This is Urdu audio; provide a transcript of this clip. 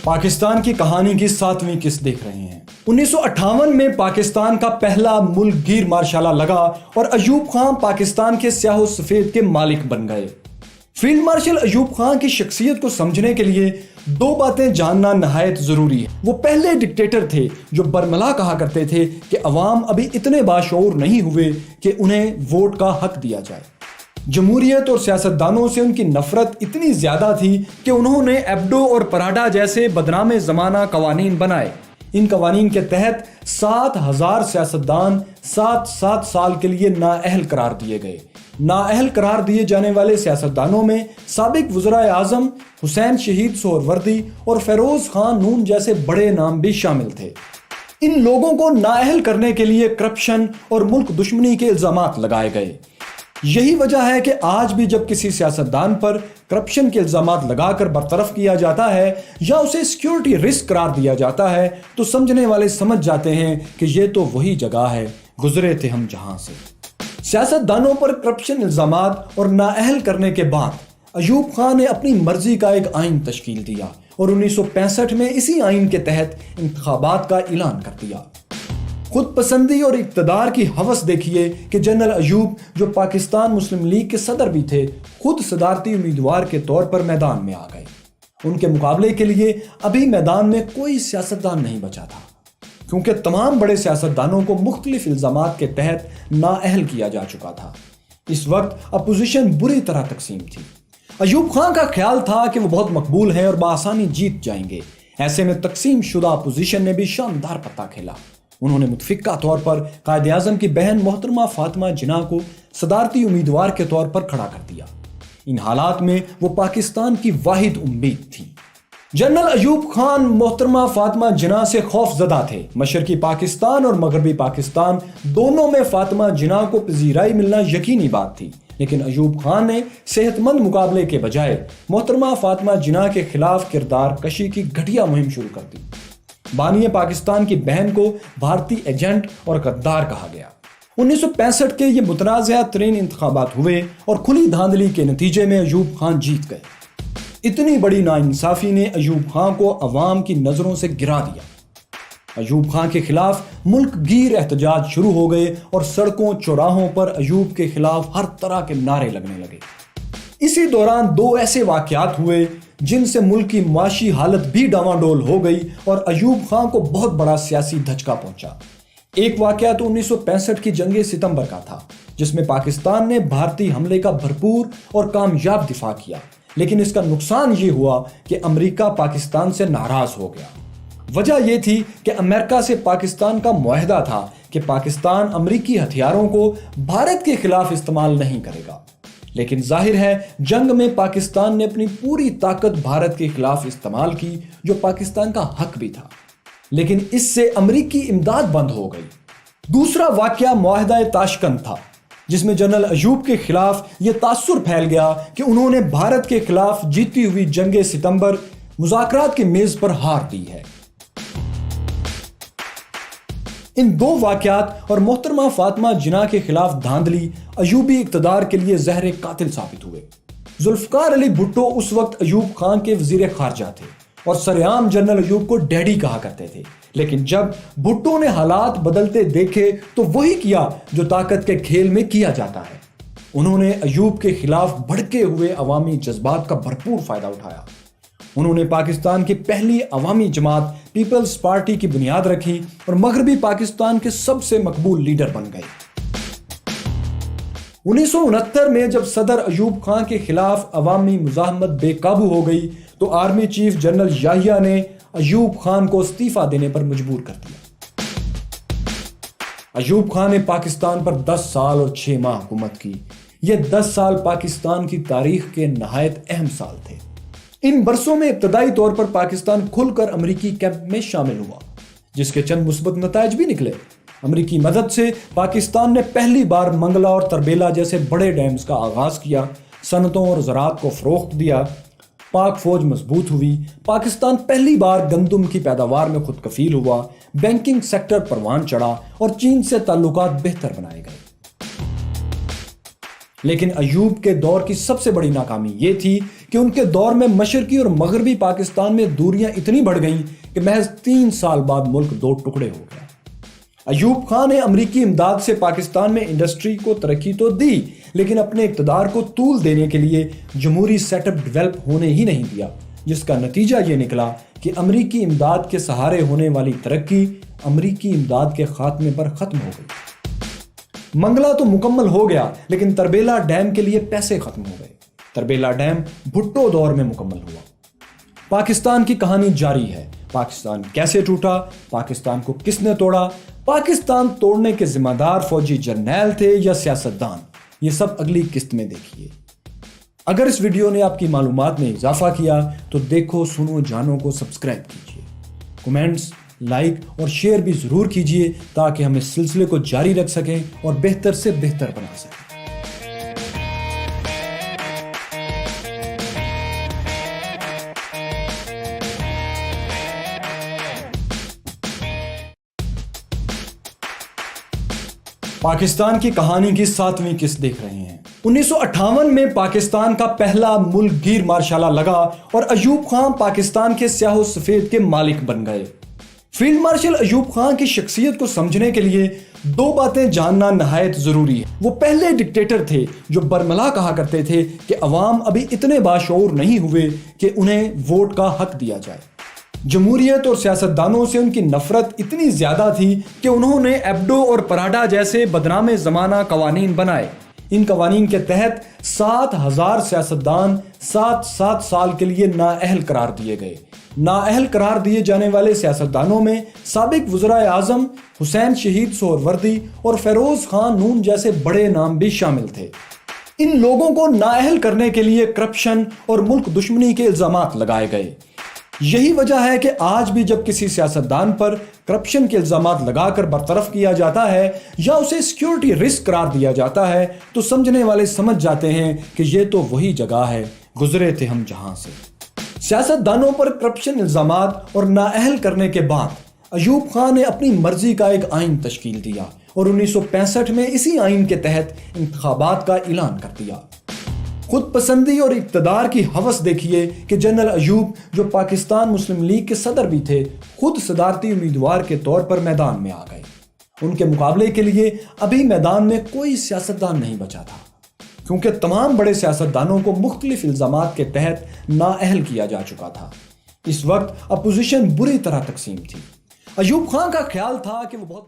پاکستان کی کہانی کی 7ویں قسط دیکھ رہے ہیں۔ 1958 میں پاکستان کا پہلا ملک گیر مارشالہ لگا اور ایوب خان پاکستان کے سیاہ و سفید کے مالک بن گئے۔ فیلڈ مارشل ایوب خان کی شخصیت کو سمجھنے کے لیے 2 باتیں جاننا نہایت ضروری ہے۔ وہ پہلے ڈکٹیٹر تھے جو برملا کہا کرتے تھے کہ عوام ابھی اتنے باشعور نہیں ہوئے کہ انہیں ووٹ کا حق دیا جائے۔ جمہوریت اور سیاستدانوں سے ان کی نفرت اتنی زیادہ تھی کہ انہوں نے ایبڈو اور پراڈا جیسے بدنام زمانہ قوانین بنائے۔ ان قوانین کے تحت 7,000 سیاستدان 7 سال کے لیے نااہل قرار دیے گئے۔ نااہل قرار دیے جانے والے سیاستدانوں میں سابق وزرائے اعظم حسین شہید سہروردی اور فیروز خان نون جیسے بڑے نام بھی شامل تھے۔ ان لوگوں کو نااہل کرنے کے لیے کرپشن اور ملک دشمنی کے الزامات لگائے گئے۔ یہی وجہ ہے کہ آج بھی جب کسی سیاستدان پر کرپشن کے الزامات لگا کر برطرف کیا جاتا ہے یا اسے سیکیورٹی رسک قرار دیا جاتا ہے تو سمجھنے والے سمجھ جاتے ہیں کہ یہ تو وہی جگہ ہے، گزرے تھے ہم جہاں سے۔ سیاستدانوں پر کرپشن الزامات اور نااہل کرنے کے بعد ایوب خان نے اپنی مرضی کا ایک آئین تشکیل دیا اور 1965 میں اسی آئین کے تحت انتخابات کا اعلان کر دیا۔ خود پسندی اور اقتدار کی ہوس دیکھیے کہ جنرل ایوب جو پاکستان مسلم لیگ کے صدر بھی تھے خود صدارتی امیدوار کے طور پر میدان میں آ گئے۔ ان کے مقابلے کے لیے ابھی میدان میں کوئی سیاستدان نہیں بچا تھا کیونکہ تمام بڑے سیاستدانوں کو مختلف الزامات کے تحت نااہل کیا جا چکا تھا۔ اس وقت اپوزیشن بری طرح تقسیم تھی۔ ایوب خان کا خیال تھا کہ وہ بہت مقبول ہیں اور بآسانی جیت جائیں گے۔ ایسے میں تقسیم شدہ اپوزیشن نے بھی شاندار پتہ کھیلا۔ انہوں نے متفقہ طور پر قائد اعظم کی بہن محترمہ فاطمہ جناح کو صدارتی امیدوار کے طور پر کھڑا کر دیا۔ ان حالات میں وہ پاکستان کی واحد امید تھی۔ جنرل ایوب خان محترمہ فاطمہ جناح سے خوف زدہ تھے۔ مشرقی پاکستان اور مغربی پاکستان دونوں میں فاطمہ جناح کو پذیرائی ملنا یقینی بات تھی، لیکن ایوب خان نے صحت مند مقابلے کے بجائے محترمہ فاطمہ جناح کے خلاف کردار کشی کی گھٹیا مہم شروع کر دی۔ بانی پاکستان کی بہن کو بھارتی ایجنٹ اور غدار کہا گیا۔ 1965 کے یہ متنازعہ ترین انتخابات ہوئے اور کھلی دھاندلی کے نتیجے میں ایوب خان جیت گئے۔ اتنی بڑی ناانصافی نے ایوب خان کو عوام کی نظروں سے گرا دیا۔ ایوب خان کے خلاف ملک گیر احتجاج شروع ہو گئے اور سڑکوں چوراہوں پر ایوب کے خلاف ہر طرح کے نعرے لگنے لگے۔ اسی دوران 2 ایسے واقعات ہوئے جن سے ملک کی معاشی حالت بھی ڈاواڈول ہو گئی اور ایوب خان کو بہت بڑا سیاسی دھچکا پہنچا۔ ایک واقعہ تو 1965 کی جنگ ستمبر کا تھا جس میں پاکستان نے بھارتی حملے کا بھرپور اور کامیاب دفاع کیا، لیکن اس کا نقصان یہ ہوا کہ امریکہ پاکستان سے ناراض ہو گیا۔ وجہ یہ تھی کہ امریکہ سے پاکستان کا معاہدہ تھا کہ پاکستان امریکی ہتھیاروں کو بھارت کے خلاف استعمال نہیں کرے گا، لیکن ظاہر ہے جنگ میں پاکستان نے اپنی پوری طاقت بھارت کے خلاف استعمال کی جو پاکستان کا حق بھی تھا، لیکن اس سے امریکی امداد بند ہو گئی۔ دوسرا واقعہ معاہدہ تاشکنت تھا جس میں جنرل ایوب کے خلاف یہ تاثر پھیل گیا کہ انہوں نے بھارت کے خلاف جیتی ہوئی جنگ ستمبر مذاکرات کی میز پر ہار دی ہے۔ ان 2 واقعات اور محترمہ فاطمہ جناح کے خلاف دھاندلی ایوبی اقتدار کے لیے زہر قاتل ثابت ہوئے۔ ذوالفقار علی بھٹو اس وقت ایوب خان کے وزیر خارجہ تھے اور سرعام جنرل ایوب کو ڈیڈی کہا کرتے تھے، لیکن جب بھٹو نے حالات بدلتے دیکھے تو وہی کیا جو طاقت کے کھیل میں کیا جاتا ہے۔ انہوں نے ایوب کے خلاف بھڑکے ہوئے عوامی جذبات کا بھرپور فائدہ اٹھایا۔ انہوں نے پاکستان کی پہلی عوامی جماعت پیپلز پارٹی کی بنیاد رکھی اور مغربی پاکستان کے سب سے مقبول لیڈر بن گئے۔ 1969 میں جب صدر ایوب خان کے خلاف عوامی مزاحمت بے قابو ہو گئی تو آرمی چیف جنرل یحییٰ نے ایوب خان کو استعفیٰ دینے پر مجبور کر دیا۔ ایوب خان نے پاکستان پر 10 سال اور 6 ماہ حکومت کی۔ یہ 10 سال پاکستان کی تاریخ کے نہایت اہم سال تھے۔ ان برسوں میں ابتدائی طور پر پاکستان کھل کر امریکی کیمپ میں شامل ہوا جس کے چند مثبت نتائج بھی نکلے۔ امریکی مدد سے پاکستان نے پہلی بار منگلا اور تربیلا جیسے بڑے ڈیمز کا آغاز کیا، صنعتوں اور زراعت کو فروغ دیا، پاک فوج مضبوط ہوئی، پاکستان پہلی بار گندم کی پیداوار میں خود کفیل ہوا، بینکنگ سیکٹر پروان چڑھا اور چین سے تعلقات بہتر بنائے گئے۔ لیکن ایوب کے دور کی سب سے بڑی ناکامی یہ تھی کہ ان کے دور میں مشرقی اور مغربی پاکستان میں دوریاں اتنی بڑھ گئیں کہ محض 3 سال بعد ملک 2 ٹکڑے ہو گیا۔ ایوب خان نے امریکی امداد سے پاکستان میں انڈسٹری کو ترقی تو دی، لیکن اپنے اقتدار کو طول دینے کے لیے جمہوری سیٹ اپ ڈیولپ ہونے ہی نہیں دیا، جس کا نتیجہ یہ نکلا کہ امریکی امداد کے سہارے ہونے والی ترقی امریکی امداد کے خاتمے پر ختم ہو گئی۔ منگلہ تو مکمل ہو گیا، لیکن تربیلا ڈیم کے لیے پیسے ختم ہو گئے۔ تربیلا ڈیم بھٹو دور میں مکمل ہوا۔ پاکستان کی کہانی جاری ہے۔ پاکستان کیسے ٹوٹا، پاکستان کو کس نے توڑا، پاکستان توڑنے کے ذمہ دار فوجی جرنیل تھے یا سیاستدان، یہ سب اگلی قسط میں دیکھیے۔ اگر اس ویڈیو نے آپ کی معلومات میں اضافہ کیا تو دیکھو سنو جانو کو سبسکرائب کیجیے، کومنٹس، لائک اور شیئر بھی ضرور کیجیے تاکہ ہم اس سلسلے کو جاری رکھ سکیں اور بہتر سے بہتر بنا سکیں۔ پاکستان کی کہانی کی 7ویں قسط دیکھ رہے ہیں۔ 1958 میں پاکستان کا پہلا ملک گیر مارشالہ لگا اور ایوب خان پاکستان کے سیاہ و سفید کے مالک بن گئے۔ فیلڈ مارشل ایوب خان کی شخصیت کو سمجھنے کے لیے 2 باتیں جاننا نہایت ضروری ہے۔ وہ پہلے ڈکٹیٹر تھے جو برملا کہا کرتے تھے کہ عوام ابھی اتنے باشعور نہیں ہوئے کہ انہیں ووٹ کا حق دیا جائے۔ جمہوریت اور سیاستدانوں سے ان کی نفرت اتنی زیادہ تھی کہ انہوں نے ایبڈو اور پراڈا جیسے بدنام زمانہ قوانین بنائے۔ ان قوانین کے تحت 7,000 سیاستدان 7 سال کے لیے نااہل قرار دیے گئے۔ نااہل قرار دیے جانے والے سیاستدانوں میں سابق وزرائے اعظم حسین شہید سہروردی اور فیروز خان نون جیسے بڑے نام بھی شامل تھے۔ ان لوگوں کو نااہل کرنے کے لیے کرپشن اور ملک دشمنی کے الزامات لگائے گئے۔ یہی وجہ ہے کہ آج بھی جب کسی سیاستدان پر کرپشن کے الزامات لگا کر برطرف کیا جاتا ہے یا اسے سیکیورٹی رسک قرار دیا جاتا ہے تو سمجھنے والے سمجھ جاتے ہیں کہ یہ تو وہی جگہ ہے، گزرے تھے ہم جہاں سے۔ سیاستدانوں پر کرپشن الزامات اور نااہل کرنے کے بعد ایوب خان نے اپنی مرضی کا ایک آئین تشکیل دیا اور 1965 میں اسی آئین کے تحت انتخابات کا اعلان کر دیا۔ خود پسندی اور اقتدار کی ہوس دیکھیے کہ جنرل ایوب جو پاکستان مسلم لیگ کے صدر بھی تھے خود صدارتی امیدوار کے طور پر میدان میں آ گئے۔ ان کے مقابلے کے لیے ابھی میدان میں کوئی سیاستدان نہیں بچا تھا، کیونکہ تمام بڑے سیاستدانوں کو مختلف الزامات کے تحت نااہل کیا جا چکا تھا۔ اس وقت اپوزیشن بری طرح تقسیم تھی۔ ایوب خان کا خیال تھا کہ وہ بہت